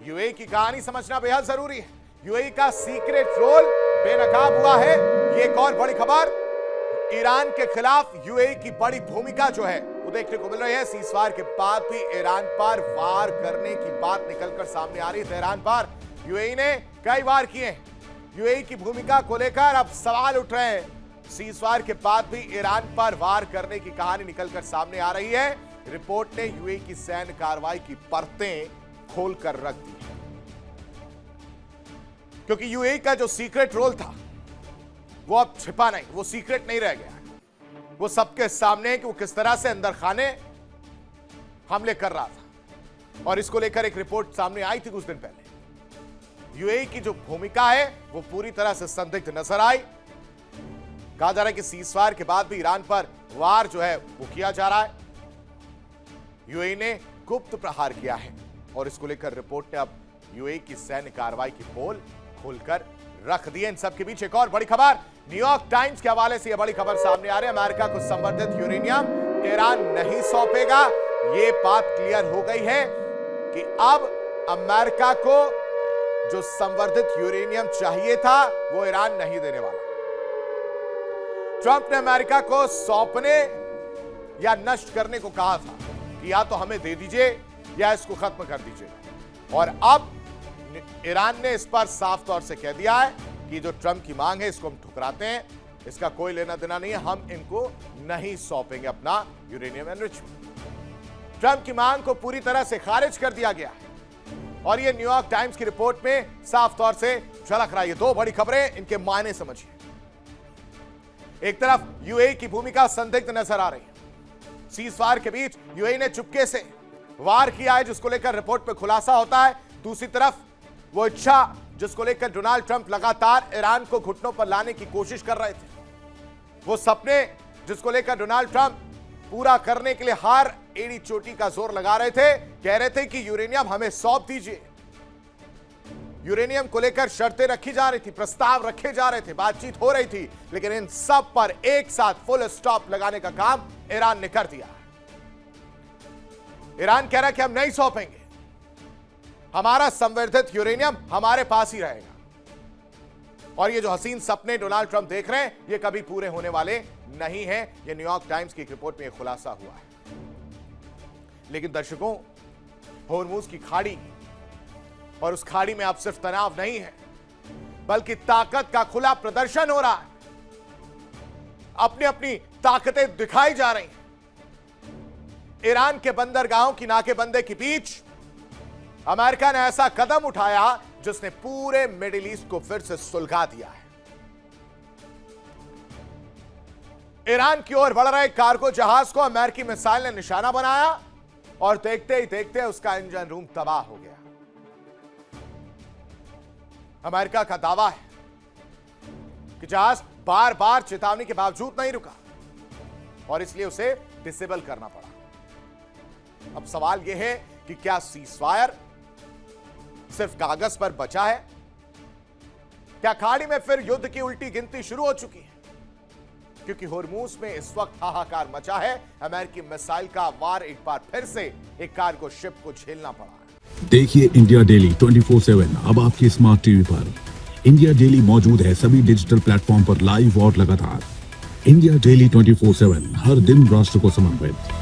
UAE की कहानी समझना बेहद जरूरी है। यूएई का सीक्रेट रोल बेनकाब हुआ है। ये एक और बड़ी खबर, ईरान के खिलाफ यूएई की बड़ी भूमिका जो है वो देखने को मिल रही है। सीज़फायर के बाद भी ईरान पर वार करने की बात निकलकर सामने आ रही है। तेहरान पर यूएई ने कई वार किए हैं। यूएई की भूमिका को लेकर अब सवाल उठ रहे हैं। सीज़फायर के बाद भी ईरान पर वार करने की कहानी निकलकर सामने आ रही है। रिपोर्ट ने यूएई की सैन्य कार्रवाई की परतें खोलकर रख दी, क्योंकि यूएई का जो सीक्रेट रोल था वो अब छिपा नहीं, वो सीक्रेट नहीं रह गया। वो सबके सामने है कि वो किस तरह से अंदर खाने हमले कर रहा था, और इसको लेकर एक रिपोर्ट सामने आई थी कुछ दिन पहले। यूएई की जो भूमिका है वो पूरी तरह से संदिग्ध नजर आई। कहा जा रहा है कि सीज़फायर के बाद भी ईरान पर वार जो है वो किया जा रहा है। यूएई ने गुप्त प्रहार किया है, और इसको लेकर रिपोर्ट ने अब यूएई की सैन्य कार्रवाई की पोल खोलकर रख दी है। इन सब के बीच एक और बड़ी खबर, न्यूयॉर्क टाइम्स के हवाले से यह बड़ी खबर सामने आ रही है। अमेरिका को संवर्धित यूरेनियम ईरान नहीं सौंपेगा। यह बात क्लियर हो गई है कि अब अमेरिका को जो संवर्धित यूरेनियम चाहिए था वो ईरान नहीं देने वाला। ट्रंप ने अमेरिका को सौंपने या नष्ट करने को कहा था कि या तो हमें दे दीजिए या इसको खत्म कर दीजिए, और अब ईरान ने इस पर साफ तौर से कह दिया है कि जो ट्रंप की मांग है इसको हम ठुकराते हैं, इसका कोई लेना देना नहीं है, हम इनको नहीं सौंपेंगे अपना यूरेनियम एनरिचमेंट। ट्रंप की मांग को पूरी तरह से खारिज कर दिया गया है, और यह न्यूयॉर्क टाइम्स की रिपोर्ट में साफ तौर से झलक रहा है। ये दो बड़ी खबरें, इनके मायने समझिए। एक तरफ यूएई की भूमिका संदिग्ध नजर आ रही है। सीज़फायर के बीच यूएई ने चुपके से वार किया है, जिसको लेकर रिपोर्ट में खुलासा होता है। दूसरी तरफ वो इच्छा जिसको लेकर डोनाल्ड ट्रंप लगातार ईरान को घुटनों पर लाने की कोशिश कर रहे थे, वो सपने जिसको लेकर डोनाल्ड ट्रंप पूरा करने के लिए हर एड़ी चोटी का जोर लगा रहे थे। कह रहे थे कि यूरेनियम हमें सौंप दीजिए। यूरेनियम को लेकर शर्तें रखी जा रही थी, प्रस्ताव रखे जा रहे थे, बातचीत हो रही थी, लेकिन इन सब पर एक साथ फुल स्टॉप लगाने का काम ईरान ने कर दिया। ईरान कह रहा है कि हम नहीं सौंपेंगे, हमारा संवर्धित यूरेनियम हमारे पास ही रहेगा। और ये जो हसीन सपने डोनाल्ड ट्रंप देख रहे हैं ये कभी पूरे होने वाले नहीं हैं। ये न्यूयॉर्क टाइम्स की एक रिपोर्ट में खुलासा हुआ है। लेकिन दर्शकों, होर्मुज की खाड़ी, और उस खाड़ी में अब सिर्फ तनाव नहीं है बल्कि ताकत का खुला प्रदर्शन हो रहा है। अपनी अपनी ताकतें दिखाई जा रही हैं। ईरान के बंदरगाहों की नाकेबंदी के बीच अमेरिका ने ऐसा कदम उठाया जिसने पूरे मिडिल ईस्ट को फिर से सुलगा दिया है। ईरान की ओर बढ़ रहे कार्गो जहाज को अमेरिकी मिसाइल ने निशाना बनाया, और देखते ही देखते उसका इंजन रूम तबाह हो गया। अमेरिका का दावा है कि जहाज बार बार चेतावनी के बावजूद नहीं रुका, और इसलिए उसे डिसेबल करना पड़ा। अब सवाल यह है कि क्या सीज़फायर सिर्फ कागज पर बचा है? क्या खाड़ी में फिर युद्ध की उल्टी गिनती शुरू हो चुकी है? क्योंकि होर्मुज में इस वक्त हाहाकार मचा है। अमेरिकी मिसाइल का वार एक बार फिर से एक कार्गो शिप को झेलना पड़ा है। देखिए इंडिया डेली 24/7 अब आपके स्मार्ट टीवी पर। इंडिया डेली मौजूद है सभी डिजिटल प्लेटफॉर्म पर लाइव और लगातार। इंडिया डेली 24/7 हर दिन राष्ट्र को समर्पित।